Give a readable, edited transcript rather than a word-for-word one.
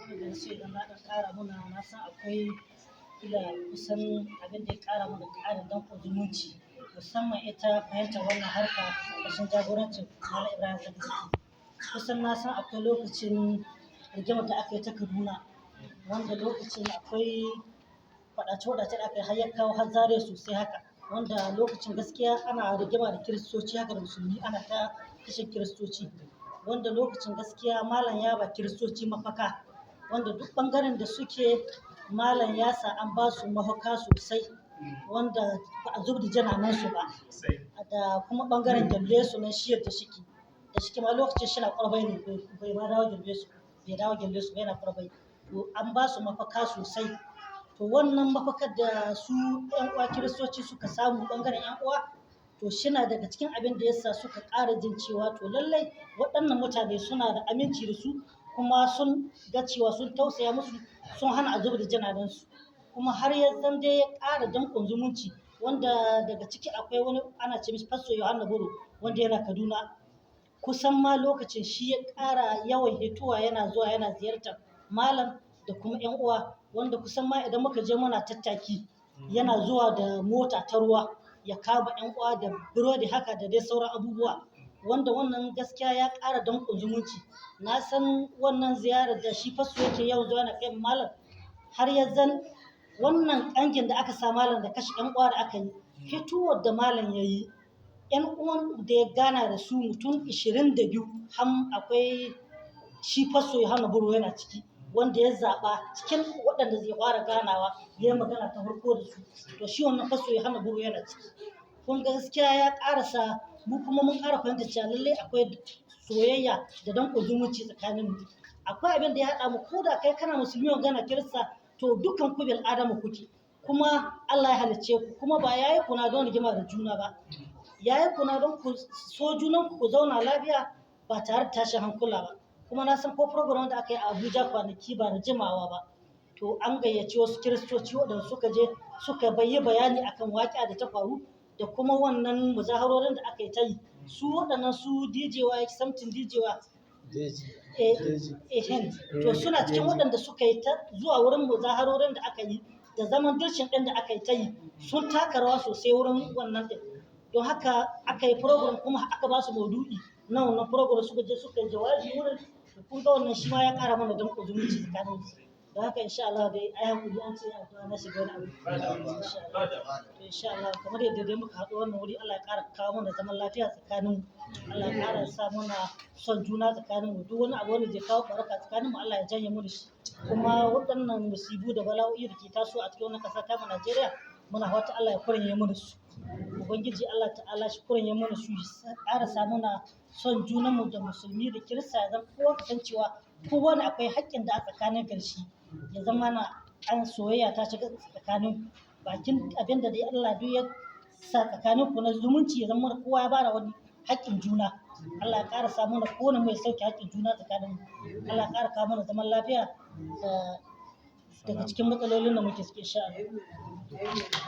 da sai idan na ɗan ƙara muna na san akwai kila kusan abin da ya ƙara mana ƙarin danƙon zumunci musamman ita fahimtar wannan harka ƙarshen jagorancin Malam Ibrahim Zakzaki. Kusan na san akwai lokacin rigimar da aka yi ta Kaduna wanda lokacin akwai faɗace-faɗace da aka yi har ya kawo har Zaria sosai haka wanda lokacin gaskiya ana rigima da kiristoci haka da musulmi ana ta kashe kiristoci wanda lokacin gaskiya malam ya ba kiristoci mafaka wanda duk ɓangaren da suke malam ya sa an ba su mafaka sosai wanda ba a zub da jananansu ba da kuma ɓangaren gyalle su na shiyar da shike ma lokacin shi na ƙwarbai ne bai ma dawo gyalle su bai na ƙwarbai to an ba su mafaka sosai to wannan mafakar da su ƴan uwa kiristoci suka samu ɓangaren ƴan uwa to shina daga cikin abin da yasa suka ƙara jin cewa to lallai waɗannan mutane suna da aminci da su kuma sun ga cewa sun tausaya musu sun hana a zubar da jananansu kuma har yanzu dai ya ƙara danƙon zumunci wanda daga ciki akwai wani ana ce mishi Fasto Yohana Buru wanda yana Kaduna kusan ma lokacin shi ya ƙara yawan hituwa yana zuwa yana ziyartar malam da kuma ƴan uwa wanda kusan ma idan muka je muna tattaki yana zuwa da mota ta ruwa ya kama ƴan uwa da burodi haka da dai sauran abubuwa wanda wannan gaskiya ya ƙara danƙon zumunci na san wannan ziyarar da shi fasto yake yawan zuwa na kai malam har yanzu wannan ƙangin da aka sa malam da kashe ƴan uwa da aka yi fitowar da malam ya yi ƴan uwan da ya gana da su mutum 22 har akwai shi fasto Yohana Buru yana ciki wanda ya zaɓa cikin waɗanda zai fara ganawa ya yi magana ta farko da su to shi wannan fasto Yohana Buru yana ciki kun gaskiya ya ƙarasa mu kuma mun ƙara fahimta cewa lallai akwai soyayya da danƙon zumunci tsakanin mu akwai abin da ya haɗa mu ko da kai kana musulmi wa gana kirista to dukkan ku bil adamu kuke kuma Allah ya halicce ku kuma ba yayi kuna don rigima da juna ba yayi kuna don ku so junan ku zauna lafiya ba tare da tashin hankula ba kuma na san ko program da aka yi a Abuja kwanaki ba da jimawa ba to an gayyaci wasu kiristoci waɗanda suka je suka bayani akan waƙa da ta faru da kuma wannan muzaharorin da aka yi ta yi su waɗannan su DJ something DJ to suna cikin waɗanda suka yi ta zuwa wurin muzaharorin da aka yi da zaman dirshin ɗin da aka yi ta yi sun taka rawa sosai wurin wannan ɗin don haka aka yi program kuma aka ba su maudu'i na wannan program suka je suka yi jawabi wurin kun ga wannan shi ma ya ƙara mana danƙon zumunci tsakanin don haka insha Allah dai ai hakuri an ce addu'a na shiga wani abu insha Allah kamar yadda dai muka haɗu wannan wuri Allah ya ƙara kawo mana zaman lafiya tsakanin Allah ya ƙara sa mana son juna tsakanin mu duk wani abu wanda zai kawo baraka tsakanin mu Allah ya janye mu da shi kuma waɗannan musibu da bala'o'i da ke taso a cikin wannan ƙasa ta mu Najeriya muna fata Allah ya kuranye mu da su ubangiji Allah ta'ala shi kuranye mu da su ya ƙara sa mana son junan mu da musulmi da kirista ya zama kowa kasancewa kowane akwai haƙƙin da a tsakanin karshe ya zama na an soyayya ta shiga tsakanin bakin abin da dai Allah duk ya sa tsakanin ku na zumunci ya zama kowa ya bada wani haƙƙin juna Allah ya ƙara samu na kowane mai sauke haƙƙin juna tsakanin Allah ya ƙara kawo mana zaman lafiya daga cikin matsalolin da muke ciki insha Allah